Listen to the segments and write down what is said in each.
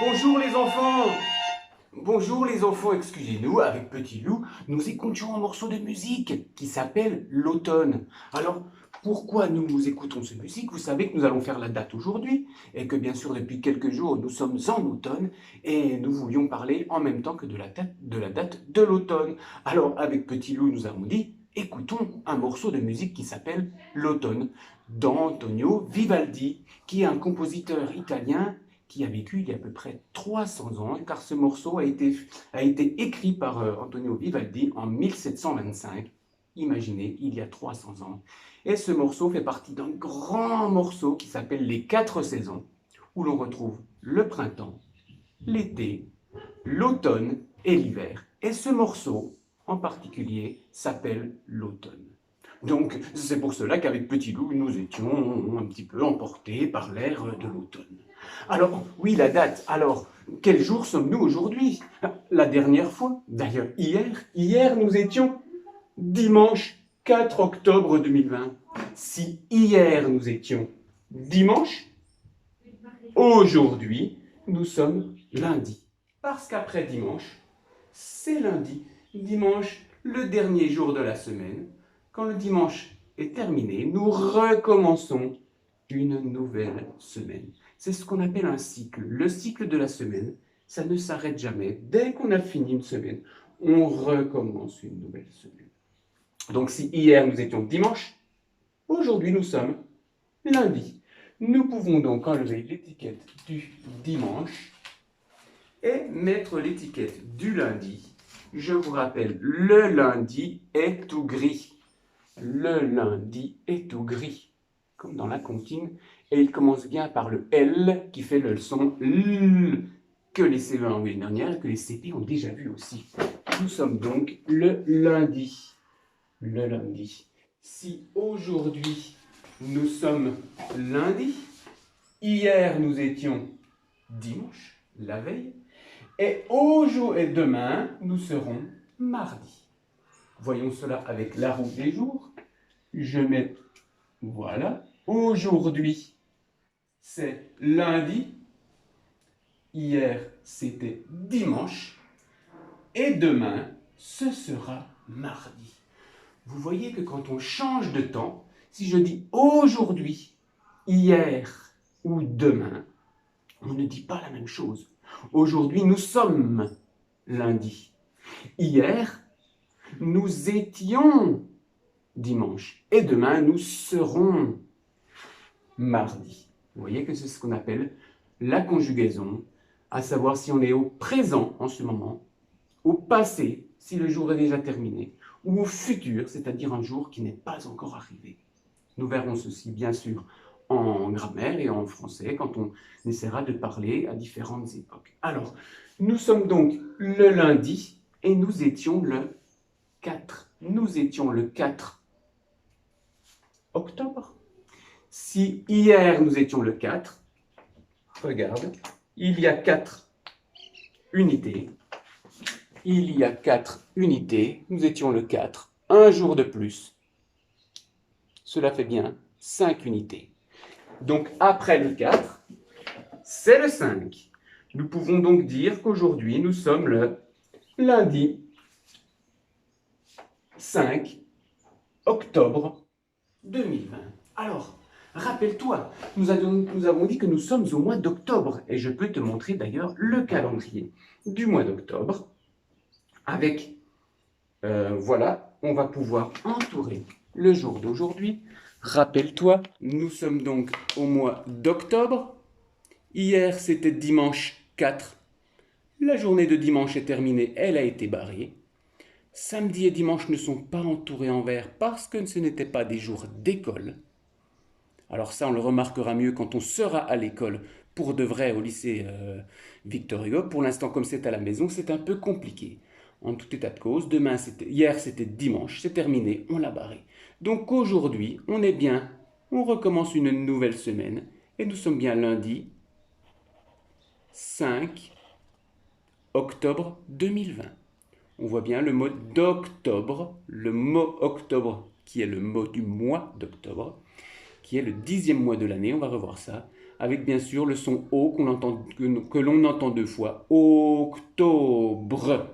Bonjour les enfants! Bonjour les enfants, excusez-nous, avec Petit Loup, nous écoutions un morceau de musique qui s'appelle l'automne. Alors, pourquoi nous écoutons cette musique? Vous savez que nous allons faire la date aujourd'hui, et que bien sûr depuis quelques jours nous sommes en automne, et nous voulions parler en même temps que de la date de l'automne. Alors, avec Petit Loup, nous avons dit, écoutons un morceau de musique qui s'appelle l'automne, d'Antonio Vivaldi, qui est un compositeur italien qui a vécu il y a à peu près 300 ans, car ce morceau a été écrit par Antonio Vivaldi en 1725. Imaginez, il y a 300 ans. Et ce morceau fait partie d'un grand morceau qui s'appelle Les Quatre Saisons, où l'on retrouve le printemps, l'été, l'automne et l'hiver. Et ce morceau, en particulier, s'appelle l'automne. Donc, c'est pour cela qu'avec Petit Loup, nous étions un petit peu emportés par l'air de l'automne. Alors, oui, la date. Alors, quel jour sommes-nous aujourd'hui? La dernière fois, d'ailleurs hier nous étions dimanche 4 octobre 2020. Si hier nous étions dimanche, aujourd'hui nous sommes lundi. Parce qu'après dimanche, c'est lundi. Dimanche, le dernier jour de la semaine. Quand le dimanche est terminé, nous recommençons une nouvelle semaine. C'est ce qu'on appelle un cycle. Le cycle de la semaine, ça ne s'arrête jamais. Dès qu'on a fini une semaine, on recommence une nouvelle semaine. Donc si hier nous étions dimanche, aujourd'hui nous sommes lundi. Nous pouvons donc enlever l'étiquette du dimanche et mettre l'étiquette du lundi. Je vous rappelle, le lundi est tout gris. Le lundi est tout gris, comme dans la comptine, et il commence bien par le L qui fait le son L que les CE1 ont vu l'année dernière, que les CP ont déjà vu aussi. Nous sommes donc le lundi. Le lundi. Si aujourd'hui nous sommes lundi, hier nous étions dimanche, la veille, et demain nous serons mardi. Voyons cela avec la roue des jours. Je mets, voilà, aujourd'hui c'est lundi, hier c'était dimanche, et demain ce sera mardi. Vous voyez que quand on change de temps, si je dis aujourd'hui, hier ou demain, on ne dit pas la même chose. Aujourd'hui, nous sommes lundi. Hier, nous étions dimanche. Et demain, nous serons mardi. Vous voyez que c'est ce qu'on appelle la conjugaison, à savoir si on est au présent en ce moment, au passé, si le jour est déjà terminé, ou au futur, c'est-à-dire un jour qui n'est pas encore arrivé. Nous verrons ceci, bien sûr, en grammaire et en français, quand on essaiera de parler à différentes époques. Alors, nous sommes donc le lundi, et nous étions le 4. Nous étions le 4 octobre. Si hier nous étions le 4, regarde, il y a 4 unités. Il y a 4 unités, nous étions le 4, un jour de plus. Cela fait bien 5 unités. Donc après le 4, c'est le 5. Nous pouvons donc dire qu'aujourd'hui nous sommes le lundi 5 octobre 2020. Alors, rappelle-toi, nous avons dit que nous sommes au mois d'octobre, et je peux te montrer d'ailleurs le calendrier du mois d'octobre, avec, voilà, on va pouvoir entourer le jour d'aujourd'hui. Rappelle-toi, nous sommes donc au mois d'octobre. Hier, c'était dimanche 4. La journée de dimanche est terminée, elle a été barrée. Samedi et dimanche ne sont pas entourés en vert parce que ce n'étaient pas des jours d'école. Alors ça, on le remarquera mieux quand on sera à l'école pour de vrai au lycée Victor Hugo. Pour l'instant, comme c'est à la maison, c'est un peu compliqué. En tout état de cause, hier c'était dimanche, c'est terminé, on l'a barré. Donc aujourd'hui, on est bien, on recommence une nouvelle semaine et nous sommes bien lundi 5 octobre 2020. On voit bien le mot d'octobre, le mot octobre qui est le mot du mois d'octobre, qui est le 10e mois de l'année, on va revoir ça, avec bien sûr le son O que l'on entend deux fois. Octobre.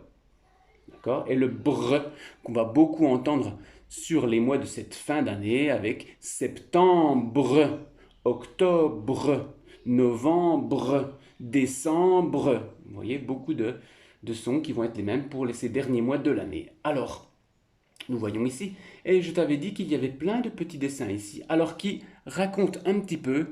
D'accord? Et le bre qu'on va beaucoup entendre sur les mois de cette fin d'année avec septembre, octobre, novembre, décembre. Vous voyez, beaucoup de sons qui vont être les mêmes pour ces derniers mois de l'année. Alors, nous voyons ici, et je t'avais dit qu'il y avait plein de petits dessins ici, alors qui racontent un petit peu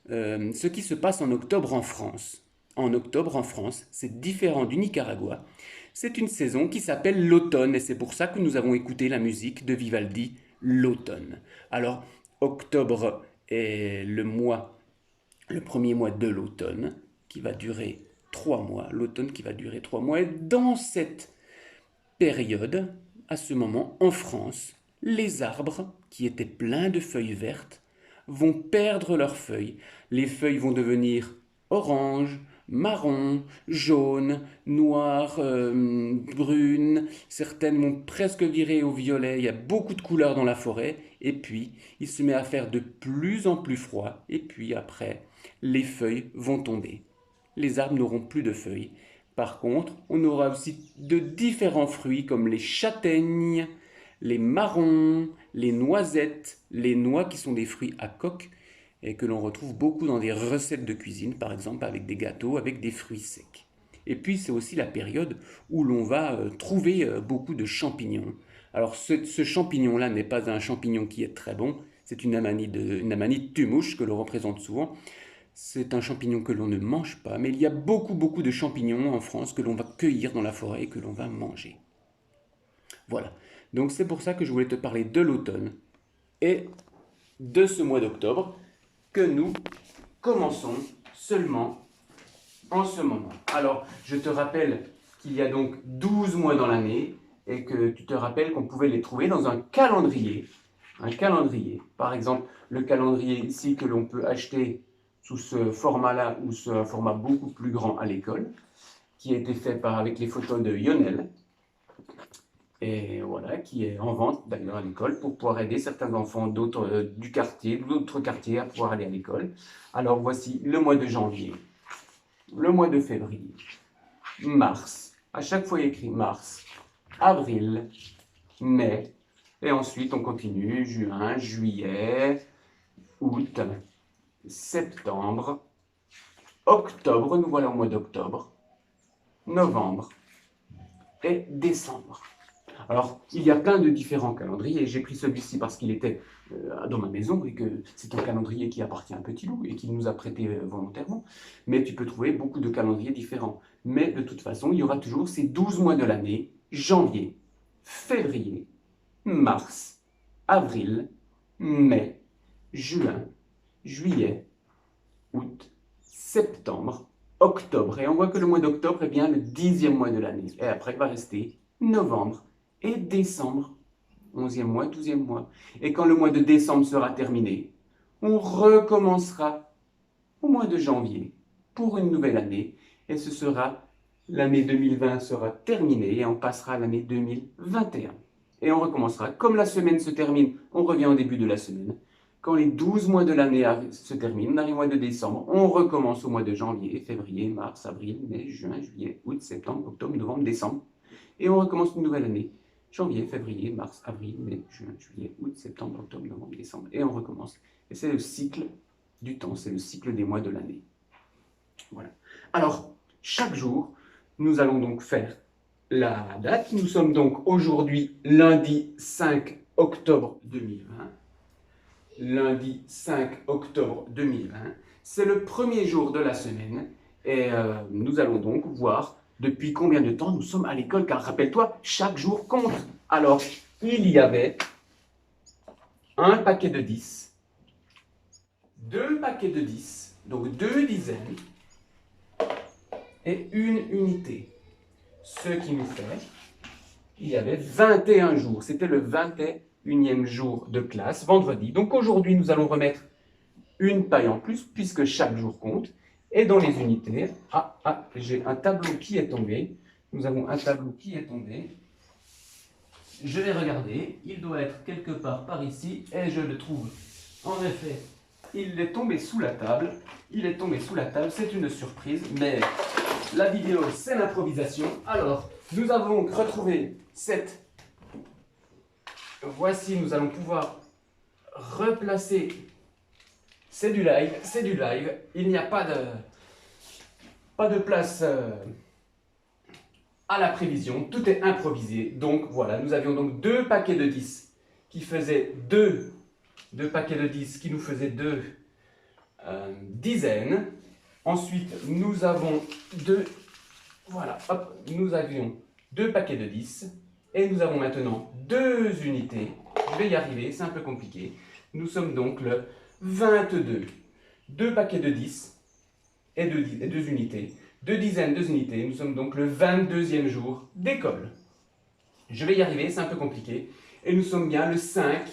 ce qui se passe en octobre en France. En octobre en France, c'est différent du Nicaragua. C'est une saison qui s'appelle l'automne, et c'est pour ça que nous avons écouté la musique de Vivaldi, l'automne. Alors, octobre est le premier mois de l'automne, qui va durer 3 mois. L'automne qui va durer 3 mois. Et dans cette période, à ce moment, en France, les arbres, qui étaient pleins de feuilles vertes, vont perdre leurs feuilles. Les feuilles vont devenir orange, marron, jaune, noir, brune. Certaines vont presque virer au violet. Il y a beaucoup de couleurs dans la forêt. Et puis, il se met à faire de plus en plus froid. Et puis après, les feuilles vont tomber. Les arbres n'auront plus de feuilles. Par contre, on aura aussi de différents fruits comme les châtaignes, les marrons, les noisettes, les noix qui sont des fruits à coque et que l'on retrouve beaucoup dans des recettes de cuisine, par exemple avec des gâteaux, avec des fruits secs. Et puis c'est aussi la période où l'on va trouver beaucoup de champignons. Alors ce champignon-là n'est pas un champignon qui est très bon, c'est une amanite tumouche que l'on représente souvent. C'est un champignon que l'on ne mange pas, mais il y a beaucoup de champignons en France que l'on va cueillir dans la forêt et que l'on va manger. Voilà. Donc c'est pour ça que je voulais te parler de l'automne et de ce mois d'octobre que nous commençons seulement en ce moment. Alors, je te rappelle qu'il y a donc 12 mois dans l'année et que tu te rappelles qu'on pouvait les trouver dans un calendrier. Un calendrier. Par exemple, le calendrier ici que l'on peut acheter sous ce format-là ou sous un format beaucoup plus grand à l'école, qui a été fait avec les photos de Lionel, et voilà, qui est en vente d'ailleurs à l'école pour pouvoir aider certains enfants d'autres du quartier, d'autres quartiers à pouvoir aller à l'école. Alors voici le mois de janvier, le mois de février, mars, à chaque fois il y a écrit mars, avril, mai, et ensuite on continue, juin, juillet, août, septembre, octobre, nous voilà au mois d'octobre, novembre et décembre. Alors, il y a plein de différents calendriers. J'ai pris celui-ci parce qu'il était dans ma maison et que c'est un calendrier qui appartient à Petit Loup et qu'il nous a prêté volontairement. Mais tu peux trouver beaucoup de calendriers différents. Mais de toute façon, il y aura toujours ces 12 mois de l'année, janvier, février, mars, avril, mai, juin, juillet, août, septembre, octobre. Et on voit que le mois d'octobre est bien le 10e mois de l'année. Et après, il va rester novembre et décembre, 11e mois, 12e mois. Et quand le mois de décembre sera terminé, on recommencera au mois de janvier pour une nouvelle année. Et ce sera, l'année 2020 sera terminée et on passera à l'année 2021. Et on recommencera. Comme la semaine se termine, on revient au début de la semaine. Quand les 12 mois de l'année se terminent, on arrive au mois de décembre, on recommence au mois de janvier, février, mars, avril, mai, juin, juillet, août, septembre, octobre, novembre, décembre. Et on recommence une nouvelle année. Janvier, février, mars, avril, mai, juin, juillet, août, septembre, octobre, novembre, décembre. Et on recommence. Et c'est le cycle du temps, c'est le cycle des mois de l'année. Voilà. Alors, chaque jour, nous allons donc faire la date. Nous sommes donc aujourd'hui lundi 5 octobre 2020. Lundi 5 octobre 2020. C'est le premier jour de la semaine. Et nous allons donc voir depuis combien de temps nous sommes à l'école, car rappelle-toi, chaque jour compte. Alors, il y avait un paquet de 10, 2 paquets de 10, donc 2 dizaines, et une unité. Ce qui nous fait, il y avait 21 jours. C'était le 21e jour de classe, vendredi. Donc aujourd'hui, nous allons remettre une paille en plus, puisque chaque jour compte. Et dans les unités, j'ai un tableau qui est tombé. Nous avons un tableau qui est tombé. Je vais regarder. Il doit être quelque part par ici. Et je le trouve, en effet, il est tombé sous la table. Il est tombé sous la table, c'est une surprise, mais la vidéo, c'est l'improvisation. Alors, nous avons retrouvé cette... Voici, nous allons pouvoir replacer... C'est du live, c'est du live. Il n'y a pas de place à la prévision. Tout est improvisé. Donc, voilà, nous avions donc 2 paquets de 10 qui faisaient 2 paquets de 10 qui nous faisaient 2 dizaines. Ensuite, nous avons nous avions 2 paquets de 10 et nous avons maintenant 2 unités. Je vais y arriver, c'est un peu compliqué. Nous sommes donc le 22. 2 paquets de 10 et 2 unités. 2 dizaines, 2 unités. Nous sommes donc le 22e jour d'école. Je vais y arriver, c'est un peu compliqué. Et nous sommes bien le 5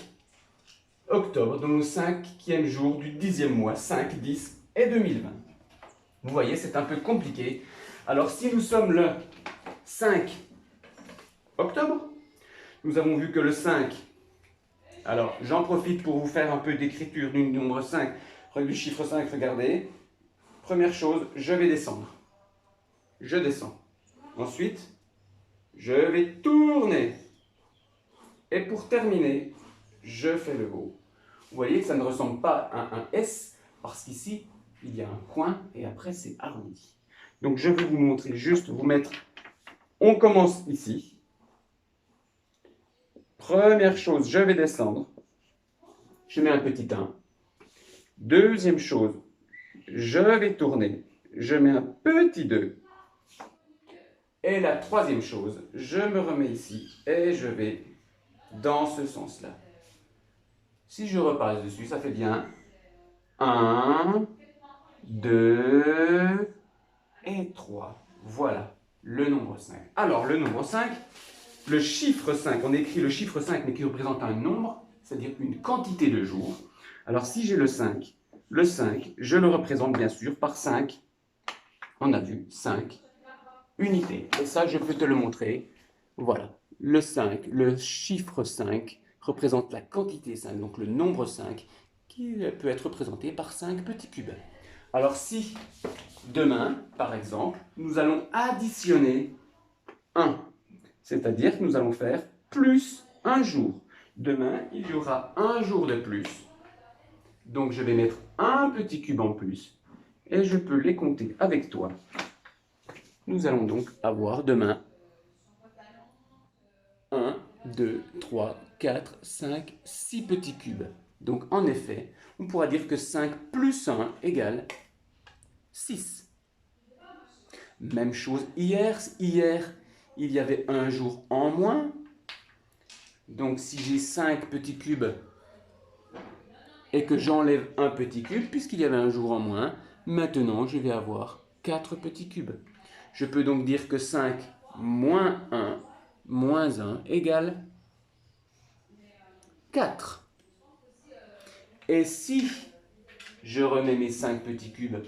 octobre, donc le 5e jour du 10e mois, 5, 10 et 2020. Vous voyez, c'est un peu compliqué. Alors, si nous sommes le 5 octobre, nous avons vu que le 5, alors j'en profite pour vous faire un peu d'écriture du nombre 5, du chiffre 5, regardez. Première chose, je vais descendre. Je descends. Ensuite, je vais tourner. Et pour terminer, je fais le haut. Vous voyez que ça ne ressemble pas à un S, parce qu'ici, il y a un coin et après c'est arrondi. Donc je vais vous montrer, juste vous mettre, on commence ici. Première chose, je vais descendre. Je mets un petit 1. Deuxième chose, je vais tourner. Je mets un petit 2. Et la troisième chose, je me remets ici et je vais dans ce sens-là. Si je repasse dessus, ça fait bien 1, 2 et 3. Voilà, le nombre 5. Alors, le nombre 5, le chiffre 5, on écrit le chiffre 5, mais qui représente un nombre, c'est-à-dire une quantité de jours. Alors, si j'ai le 5, je le représente bien sûr par 5. On a vu 5 unités. Et ça, je peux te le montrer. Voilà, le 5, le chiffre 5 représente la quantité 5, donc le nombre 5, qui peut être représenté par 5 petits cubes. Alors si demain, par exemple, nous allons additionner 1, c'est-à-dire que nous allons faire plus un jour. Demain, il y aura un jour de plus. Donc je vais mettre un petit cube en plus et je peux les compter avec toi. Nous allons donc avoir demain 1, 2, 3, 4, 5, 6 petits cubes. Donc en effet, on pourra dire que 5 plus 1 égale 6. Même chose hier. Hier, il y avait un jour en moins. Donc si j'ai 5 petits cubes et que j'enlève un petit cube, puisqu'il y avait un jour en moins, maintenant je vais avoir 4 petits cubes. Je peux donc dire que 5 moins 1 égale 4. Et si je remets mes 5 petits cubes,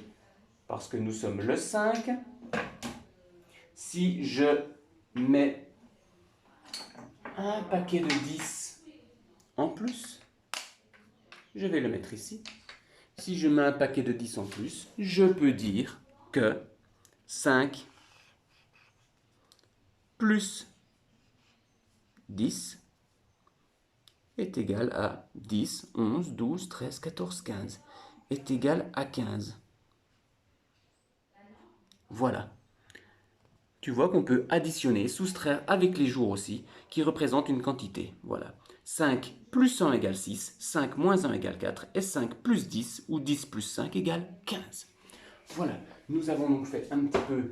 parce que nous sommes le 5, si je mets un paquet de 10 en plus, je vais le mettre ici. Si je mets un paquet de 10 en plus, je peux dire que 5 plus 10 est égal à 10, 11, 12, 13, 14, 15. Est égal à 15. Voilà. Tu vois qu'on peut additionner, soustraire avec les jours aussi, qui représentent une quantité. Voilà. 5 plus 1 égale 6, 5 moins 1 égale 4, et 5 plus 10, ou 10 plus 5 égale 15. Voilà. Nous avons donc fait un petit peu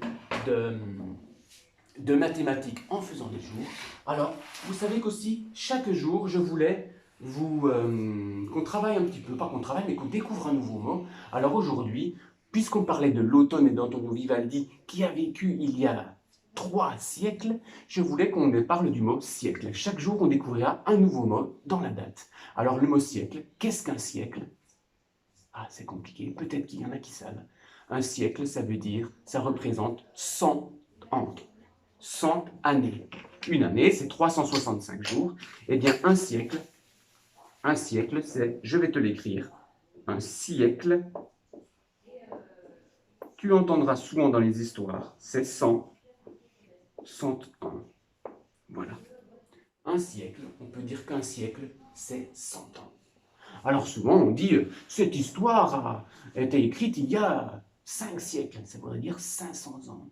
de mathématiques en faisant les jours. Alors, vous savez qu'aussi, chaque jour, je voulais qu'on travaille un petit peu, pas qu'on travaille, mais qu'on découvre un nouveau mot. Alors aujourd'hui, puisqu'on parlait de l'automne et d'Antonio Vivaldi, qui a vécu il y a 3 siècles, je voulais qu'on parle du mot siècle. Chaque jour, on découvrira un nouveau mot dans la date. Alors, le mot siècle, qu'est-ce qu'un siècle? Ah, c'est compliqué, peut-être qu'il y en a qui savent. Un siècle, ça veut dire, ça représente 100 ans. 100 années. Une année, c'est 365 jours. Eh bien, un siècle, c'est, je vais te l'écrire, un siècle, tu entendras souvent dans les histoires, c'est 100, 100 ans. Voilà. Un siècle, on peut dire qu'un siècle, c'est 100 ans. Alors souvent on dit, cette histoire a été écrite il y a 5 siècles, ça voudrait dire 500 ans.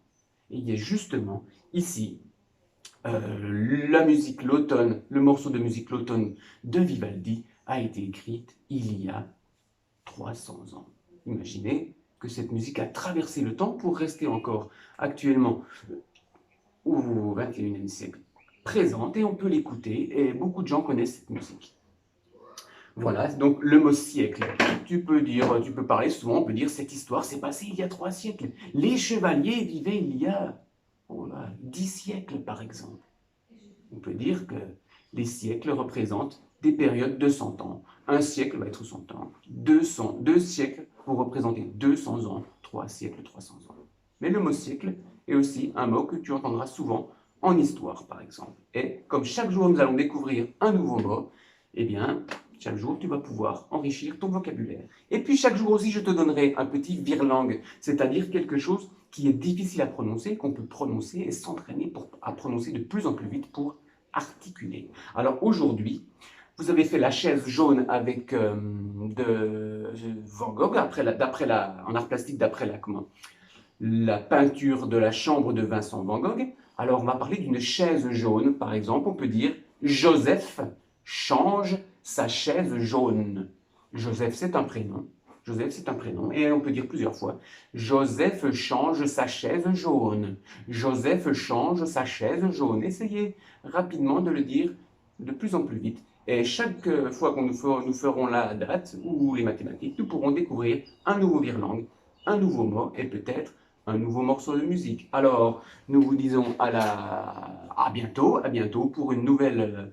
Et il y a justement ici la musique L'Automne, le morceau de musique L'Automne de Vivaldi a été écrite il y a 300 ans. Imaginez que cette musique a traversé le temps pour rester encore actuellement au XXIe siècle présente et on peut l'écouter et beaucoup de gens connaissent cette musique. Voilà, donc le mot siècle, tu peux parler souvent, on peut dire cette histoire s'est passée il y a 3 siècles. Les chevaliers vivaient il y a 10 siècles par exemple. On peut dire que les siècles représentent des périodes de 100 ans. Un siècle va être 100 ans, 2 siècles vont représenter 200 ans, 3 siècles, 300 ans. Mais le mot siècle est aussi un mot que tu entendras souvent en histoire, par exemple. Et comme chaque jour nous allons découvrir un nouveau mot, eh bien, chaque jour tu vas pouvoir enrichir ton vocabulaire. Et puis chaque jour aussi, je te donnerai un petit virlangue, c'est-à-dire quelque chose qui est difficile à prononcer, qu'on peut prononcer et s'entraîner à prononcer de plus en plus vite pour articuler. Alors aujourd'hui, vous avez fait la chaise jaune avec de Van Gogh, en art plastique, d'après la peinture de la chambre de Vincent Van Gogh. Alors on va parler d'une chaise jaune, par exemple, on peut dire Joseph change sa chaise jaune. Joseph, c'est un prénom. Joseph, c'est un prénom. Et on peut dire plusieurs fois. Joseph change sa chaise jaune. Joseph change sa chaise jaune. Essayez rapidement de le dire de plus en plus vite. Et chaque fois que nous ferons la date ou les mathématiques, nous pourrons découvrir un nouveau virlangue, un nouveau mot et peut-être un nouveau morceau de musique. Alors, nous vous disons à bientôt pour une nouvelle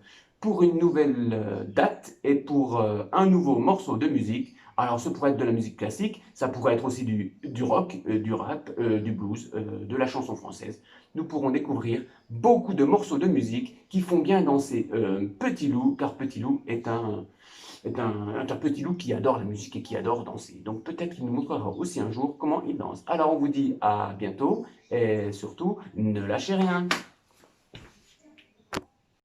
date et pour un nouveau morceau de musique. Alors, ce pourrait être de la musique classique, ça pourrait être aussi du rock, du rap, du blues, de la chanson française. Nous pourrons découvrir beaucoup de morceaux de musique qui font bien danser Petit Loup, car Petit Loup est un petit loup qui adore la musique et qui adore danser. Donc peut-être qu'il nous montrera aussi un jour comment il danse. Alors on vous dit à bientôt et surtout, ne lâchez rien.